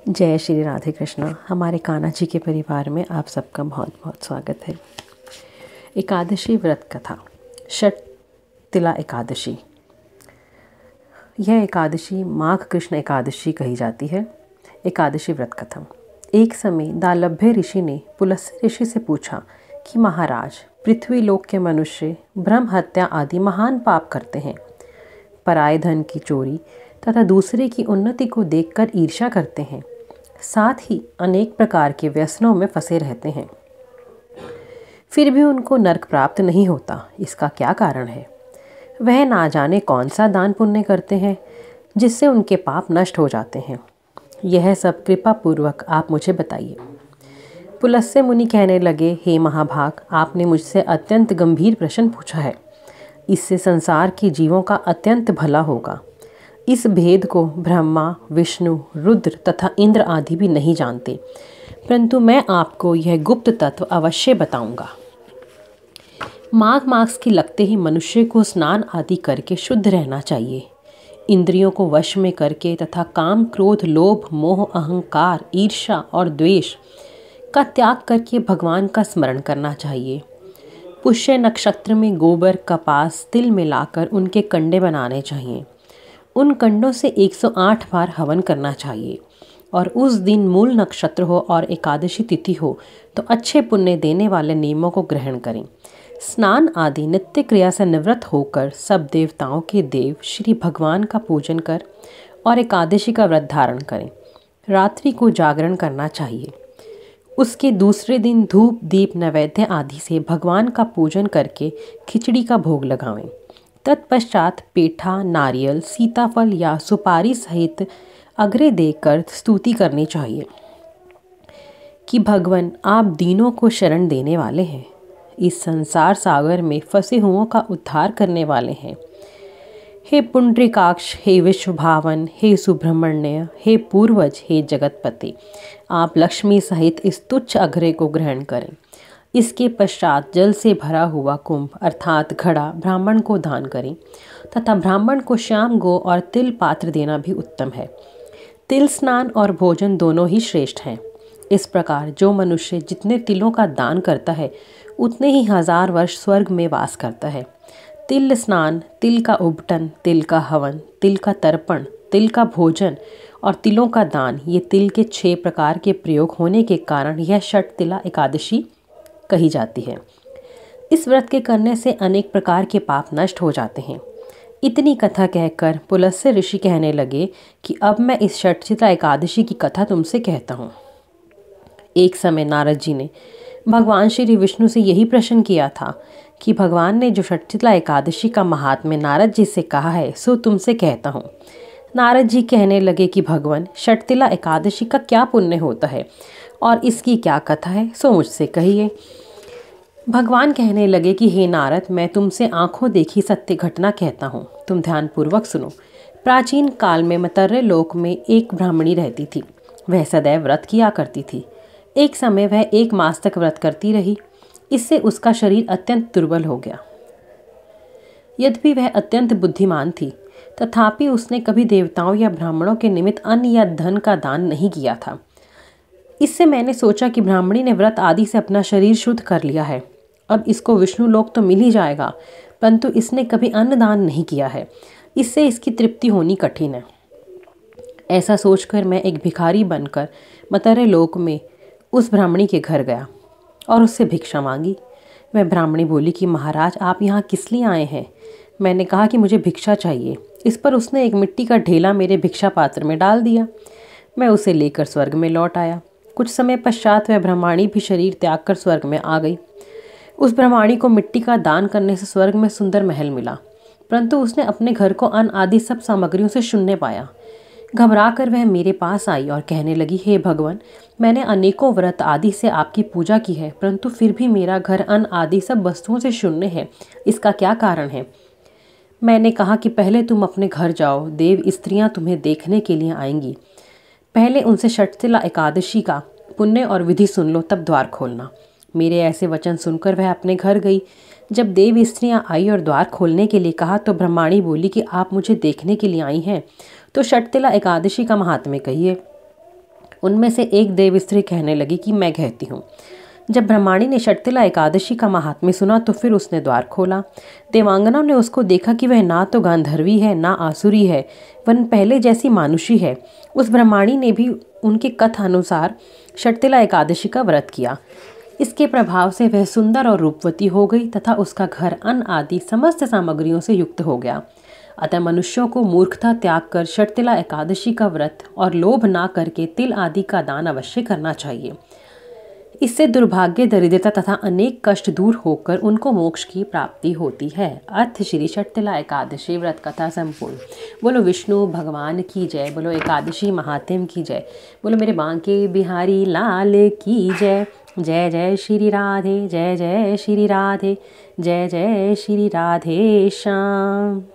जय श्री राधे कृष्णा। हमारे कान्हा जी के परिवार में आप सबका बहुत बहुत स्वागत है। एकादशी व्रत कथा, षटतिला एकादशी। यह एकादशी माघ कृष्ण एकादशी कही जाती है। एकादशी व्रत कथा। एक समय दालभ्य ऋषि ने पुलस्त्य ऋषि से पूछा कि महाराज, पृथ्वी लोक के मनुष्य ब्रह्म हत्या आदि महान पाप करते हैं, पराये धन की चोरी तथा दूसरे की उन्नति को देखकर ईर्ष्या करते हैं, साथ ही अनेक प्रकार के व्यसनों में फंसे रहते हैं, फिर भी उनको नरक प्राप्त नहीं होता। इसका क्या कारण है? वह ना जाने कौन सा दान पुण्य करते हैं जिससे उनके पाप नष्ट हो जाते हैं। यह सब कृपा पूर्वक आप मुझे बताइए। पुलस्त्य मुनि कहने लगे, हे महाभाग, आपने मुझसे अत्यंत गंभीर प्रश्न पूछा है। इससे संसार के जीवों का अत्यंत भला होगा। इस भेद को ब्रह्मा, विष्णु, रुद्र तथा इंद्र आदि भी नहीं जानते, परंतु मैं आपको यह गुप्त तत्व अवश्य बताऊंगा। माघ मास के लगते ही मनुष्य को स्नान आदि करके शुद्ध रहना चाहिए। इंद्रियों को वश में करके तथा काम, क्रोध, लोभ, मोह, अहंकार, ईर्ष्या और द्वेष का त्याग करके भगवान का स्मरण करना चाहिए। पुष्य नक्षत्र में गोबर, कपास, तिल मिलाकर उनके कंडे बनाने चाहिए। उन कंडों से 108 बार हवन करना चाहिए और उस दिन मूल नक्षत्र हो और एकादशी तिथि हो तो अच्छे पुण्य देने वाले नियमों को ग्रहण करें। स्नान आदि नित्य क्रिया से निवृत्त होकर सब देवताओं के देव श्री भगवान का पूजन कर और एकादशी का व्रत धारण करें। रात्रि को जागरण करना चाहिए। उसके दूसरे दिन धूप, दीप, नैवेद्य आदि से भगवान का पूजन करके खिचड़ी का भोग लगावें। तत्पश्चात पेठा, नारियल, सीताफल या सुपारी सहित अग्रे देकर स्तुति करनी चाहिए कि भगवान, आप दीनों को शरण देने वाले हैं, इस संसार सागर में फंसे हुओं का उद्धार करने वाले हैं। हे पुंडरीकाक्ष, हे विश्वभावन, हे सुब्रह्मण्य, हे पूर्वज, हे जगतपति, आप लक्ष्मी सहित इस तुच्छ अघ्रे को ग्रहण करें। इसके पश्चात जल से भरा हुआ कुंभ अर्थात घड़ा ब्राह्मण को दान करें तथा ब्राह्मण को श्याम गो और तिल पात्र देना भी उत्तम है। तिल स्नान और भोजन दोनों ही श्रेष्ठ हैं। इस प्रकार जो मनुष्य जितने तिलों का दान करता है उतने ही 1000 वर्ष स्वर्ग में वास करता है। तिल स्नान, तिल का उबटन, तिल का हवन, तिल का तर्पण, तिल का भोजन और तिलों का दान, ये तिल के 6 प्रकार के प्रयोग होने के कारण यह षटतिला एकादशी कही जाती है। इस व्रत के करने से अनेक प्रकार के पाप नष्ट हो जाते हैं। इतनी कथा कहकर पुलस्त्य ऋषि कहने लगे कि अब मैं इस षटतिला एकादशी की कथा तुमसे कहता हूँ। एक समय नारद जी ने भगवान श्री विष्णु से यही प्रश्न किया था कि भगवान ने जो षटतिला एकादशी का महात्म्य नारद जी से कहा है सो तुमसे कहता हूँ। नारद जी कहने लगे कि भगवान, षटतिला एकादशी का क्या पुण्य होता है और इसकी क्या कथा है, सो मुझसे कहिए। भगवान कहने लगे कि हे नारद, मैं तुमसे आंखों देखी सत्य घटना कहता हूँ, तुम ध्यानपूर्वक सुनो। प्राचीन काल में मतर्य लोक में एक ब्राह्मणी रहती थी। वह सदैव व्रत किया करती थी। एक समय वह 1 मास तक व्रत करती रही। इससे उसका शरीर अत्यंत दुर्बल हो गया। यद्यपि वह अत्यंत बुद्धिमान थी, तथापि उसने कभी देवताओं या ब्राह्मणों के निमित्त अन्न या धन का दान नहीं किया था। इससे मैंने सोचा कि ब्राह्मणी ने व्रत आदि से अपना शरीर शुद्ध कर लिया है, अब इसको विष्णु लोक तो मिल ही जाएगा, परंतु इसने कभी अन्न दान नहीं किया है, इससे इसकी तृप्ति होनी कठिन है। ऐसा सोचकर मैं एक भिखारी बनकर मतर्य लोक में उस ब्राह्मणी के घर गया और उससे भिक्षा मांगी। वह ब्राह्मणी बोली कि महाराज, आप यहाँ किस लिए आए हैं? मैंने कहा कि मुझे भिक्षा चाहिए। इस पर उसने एक मिट्टी का ढेला मेरे भिक्षा पात्र में डाल दिया। मैं उसे लेकर स्वर्ग में लौट आया। कुछ समय पश्चात वह ब्राह्मणी भी शरीर त्याग कर स्वर्ग में आ गई। उस ब्राह्मणी को मिट्टी का दान करने से स्वर्ग में सुंदर महल मिला, परंतु उसने अपने घर को अन्न आदि सब सामग्रियों से शून्य पाया। घबराकर वह मेरे पास आई और कहने लगी, हे भगवान, मैंने अनेकों व्रत आदि से आपकी पूजा की है, परंतु फिर भी मेरा घर अन्न आदि सब वस्तुओं से शून्य है, इसका क्या कारण है? मैंने कहा कि पहले तुम अपने घर जाओ, देव स्त्रियां तुम्हें देखने के लिए आएंगी। पहले उनसे षटतिला एकादशी का पुण्य और विधि सुन लो, तब द्वार खोलना। मेरे ऐसे वचन सुनकर वह अपने घर गई। जब देव स्त्रियां आई और द्वार खोलने के लिए कहा तो ब्रह्माणी बोली कि आप मुझे देखने के लिए आई हैं, तो षटतिला एकादशी का महात्म्य कहिए। उनमें से एक देव स्त्री कहने लगी कि मैं कहती हूँ। जब ब्रह्माणी ने षटतिला एकादशी का महात्म्य सुना तो फिर उसने द्वार खोला। देवांगनाओं ने उसको देखा कि वह ना तो गांधर्वी है ना आसुरी है, वरन पहले जैसी मानुषी है। उस ब्रह्माणी ने भी उनके कथा अनुसार षटतिला एकादशी का व्रत किया। इसके प्रभाव से वह सुंदर और रूपवती हो गई तथा उसका घर अन्न आदि समस्त सामग्रियों से युक्त हो गया। अतः मनुष्यों को मूर्खता त्याग कर षटतिला एकादशी का व्रत और लोभ ना करके तिल आदि का दान अवश्य करना चाहिए। इससे दुर्भाग्य, दरिद्रता तथा अनेक कष्ट दूर होकर उनको मोक्ष की प्राप्ति होती है। अर्थ श्री षटतिला एकादशी व्रत कथा संपूर्ण। बोलो विष्णु भगवान की जय, बोलो एकादशी महात्म की जय, बोलो मेरे बांके बिहारी लाल की जय। जय जय श्री राधे, जय जय श्री राधे, जय जय श्री राधे श्याम।